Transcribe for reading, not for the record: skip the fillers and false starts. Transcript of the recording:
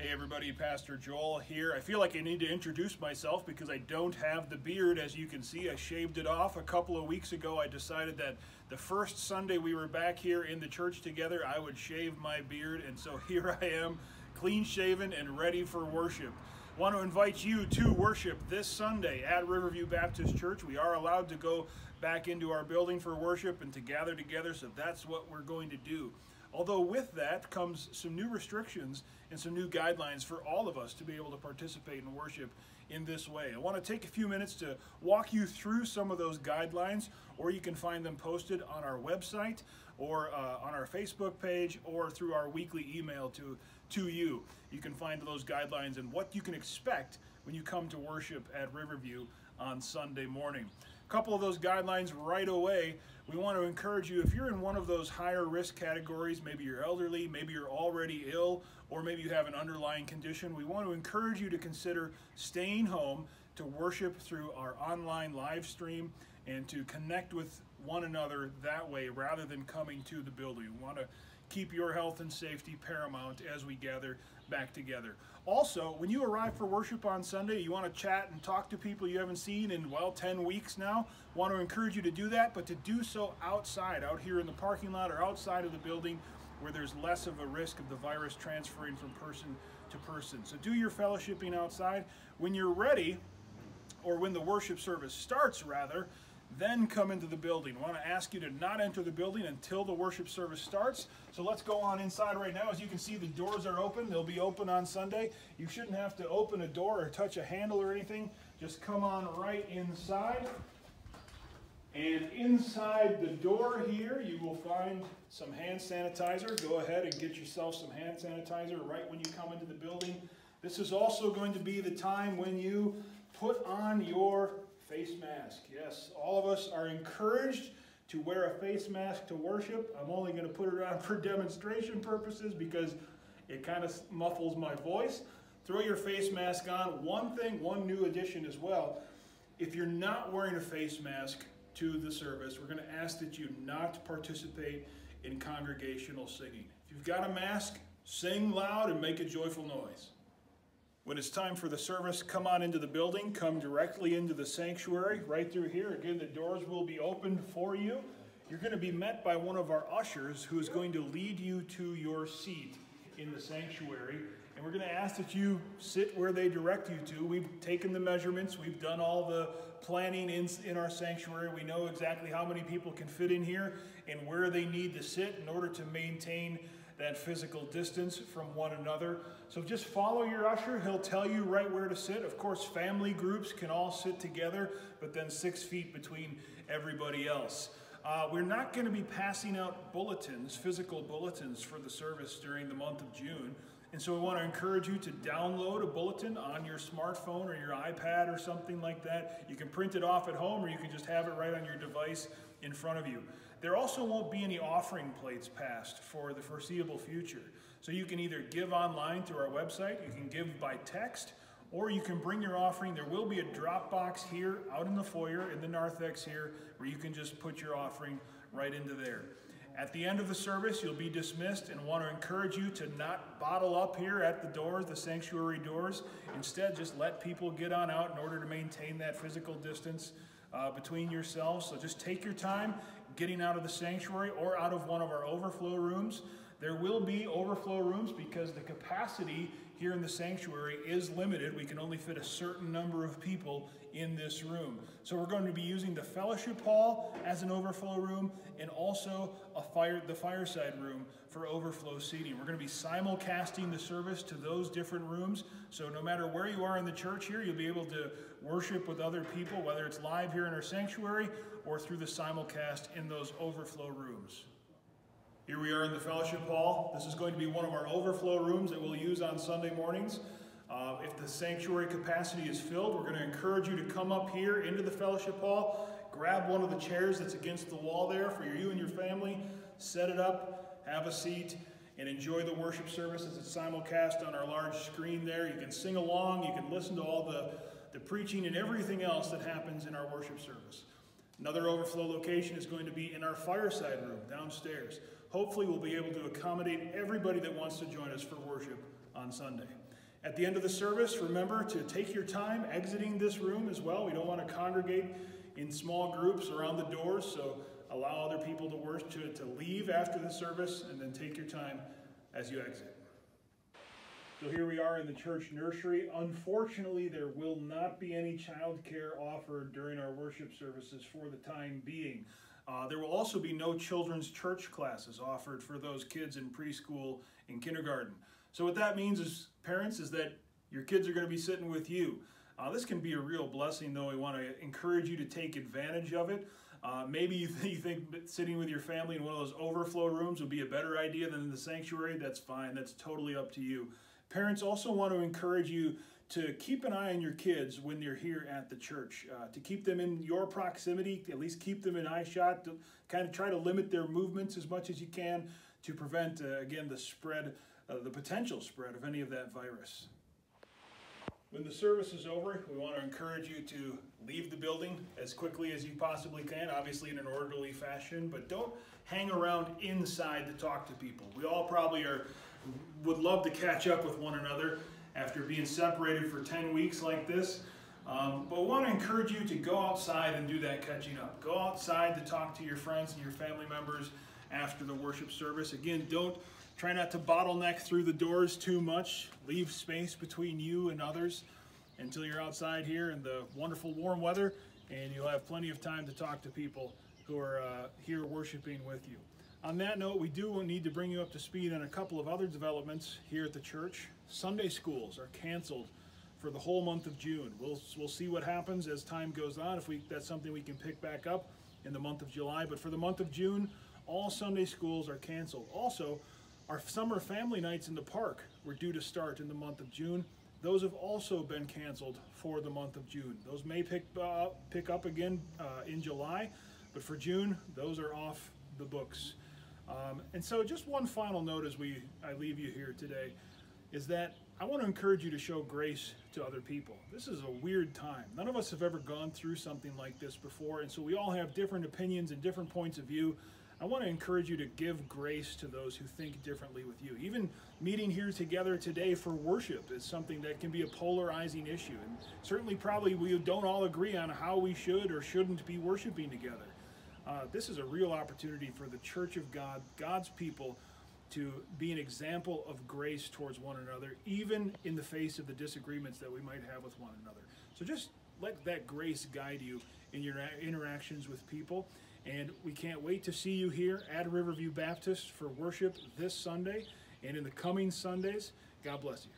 Hey everybody, Pastor Joel here. I feel like I need to introduce myself because I don't have the beard. As you can see, I shaved it off a couple of weeks ago. I decided that the first Sunday we were back here in the church together, I would shave my beard, and so here I am, clean shaven and ready for worship. I want to invite you to worship this Sunday at Riverview Baptist Church. We are allowed to go back into our building for worship and to gather together, so that's what we're going to do. Although with that comes some new restrictions and some new guidelines for all of us to be able to participate in worship in this way. I want to take a few minutes to walk you through some of those guidelines, or you can find them posted on our website or on our Facebook page or through our weekly email to you. You can find those guidelines and what you can expect when you come to worship at Riverview on Sunday morning. A couple of those guidelines right away. We want to encourage you, if you're in one of those higher risk categories, maybe you're elderly, maybe you're already ill, or maybe you have an underlying condition, we want to encourage you to consider staying home to worship through our online live stream and to connect with one another that way rather than coming to the building. We want to keep your health and safety paramount as we gather back together. Also, when you arrive for worship on Sunday, you want to chat and talk to people you haven't seen in, well, 10 weeks now. Want to encourage you to do that, but to do so outside, out here in the parking lot or outside of the building where there's less of a risk of the virus transferring from person to person. So do your fellowshipping outside. When you're ready, or when the worship service starts rather, then come into the building. I want to ask you to not enter the building until the worship service starts. So let's go on inside right now. As you can see, the doors are open. They'll be open on Sunday. You shouldn't have to open a door or touch a handle or anything. Just come on right inside. And inside the door here, you will find some hand sanitizer. Go ahead and get yourself some hand sanitizer right when you come into the building. This is also going to be the time when you put on your face mask. Yes, all of us are encouraged to wear a face mask to worship. I'm only going to put it on for demonstration purposes because it kind of muffles my voice. Throw your face mask on. One new addition as well. If you're not wearing a face mask to the service, we're going to ask that you not participate in congregational singing. If you've got a mask, sing loud and make a joyful noise. When it's time for the service, come on into the building, come directly into the sanctuary, right through here. Again, the doors will be opened for you. You're going to be met by one of our ushers who is going to lead you to your seat in the sanctuary. And we're going to ask that you sit where they direct you to. We've taken the measurements. We've done all the planning in our sanctuary. We know exactly how many people can fit in here and where they need to sit in order to maintain that physical distance from one another. So just follow your usher. He'll tell you right where to sit. Of course, family groups can all sit together, but then 6 feet between everybody else. We're not going to be passing out bulletins, physical bulletins for the service during the month of June. And so we want to encourage you to download a bulletin on your smartphone or your iPad or something like that. You can print it off at home, or you can just have it right on your device in front of you. There also won't be any offering plates passed for the foreseeable future. So you can either give online through our website, you can give by text, or you can bring your offering. There will be a drop box here out in the foyer in the narthex here where you can just put your offering right into there. At the end of the service, you'll be dismissed, and want to encourage you to not bottle up here at the doors, the sanctuary doors. Instead, just let people get on out in order to maintain that physical distance between yourselves. So just take your time getting out of the sanctuary or out of one of our overflow rooms. There will be overflow rooms because the capacity here in the sanctuary is limited. We can only fit a certain number of people in this room. So we're going to be using the fellowship hall as an overflow room and also the fireside room for overflow seating. We're going to be simulcasting the service to those different rooms. So no matter where you are in the church here, you'll be able to worship with other people, whether it's live here in our sanctuary or through the simulcast in those overflow rooms. Here we are in the fellowship hall. This is going to be one of our overflow rooms that we'll use on Sunday mornings. If the sanctuary capacity is filled, we're going to encourage you to come up here into the fellowship hall, grab one of the chairs that's against the wall there for you and your family, set it up, have a seat, and enjoy the worship service as it's simulcast on our large screen there. You can sing along, you can listen to all the preaching and everything else that happens in our worship service. Another overflow location is going to be in our fireside room downstairs. Hopefully we'll be able to accommodate everybody that wants to join us for worship on Sunday. At the end of the service, remember to take your time exiting this room as well. We don't want to congregate in small groups around the doors, so allow other people to worship to leave after the service, and then take your time as you exit. So here we are in the church nursery. Unfortunately, there will not be any childcare offered during our worship services for the time being. There will also be no children's church classes offered for those kids in preschool and kindergarten. So what that means as parents is that your kids are going to be sitting with you. This can be a real blessing, though. We want to encourage you to take advantage of it. Maybe you think sitting with your family in one of those overflow rooms would be a better idea than in the sanctuary. That's fine. That's totally up to you. Parents also want to encourage you to keep an eye on your kids when they're here at the church, to keep them in your proximity, at least keep them in eye shot, to kind of try to limit their movements as much as you can to prevent, again, the spread, the potential spread of any of that virus. When the service is over, we want to encourage you to leave the building as quickly as you possibly can, obviously in an orderly fashion, but don't hang around inside to talk to people. We all probably would love to catch up with one another after being separated for 10 weeks like this. But we want to encourage you to go outside and do that catching up. Go outside to talk to your friends and your family members after the worship service. Again, try not to bottleneck through the doors too much. Leave space between you and others until you're outside here in the wonderful warm weather, and you'll have plenty of time to talk to people who are here worshiping with you. On that note, we do need to bring you up to speed on a couple of other developments here at the church. Sunday schools are canceled for the whole month of June. We'll see what happens as time goes on, if that's something we can pick back up in the month of July. But for the month of June, all Sunday schools are canceled. Also, our summer family nights in the park were due to start in the month of June. Those have also been canceled for the month of June. Those may pick up again in July, but for June, those are off the books. And so just one final note as I leave you here today is that I want to encourage you to show grace to other people. This is a weird time. None of us have ever gone through something like this before, and so we all have different opinions and different points of view. I want to encourage you to give grace to those who think differently with you. Even meeting here together today for worship is something that can be a polarizing issue, and certainly probably we don't all agree on how we should or shouldn't be worshiping together. This is a real opportunity for the Church of God, God's people, to be an example of grace towards one another, even in the face of the disagreements that we might have with one another. So just let that grace guide you in your interactions with people. And we can't wait to see you here at Riverview Baptist for worship this Sunday and in the coming Sundays. God bless you.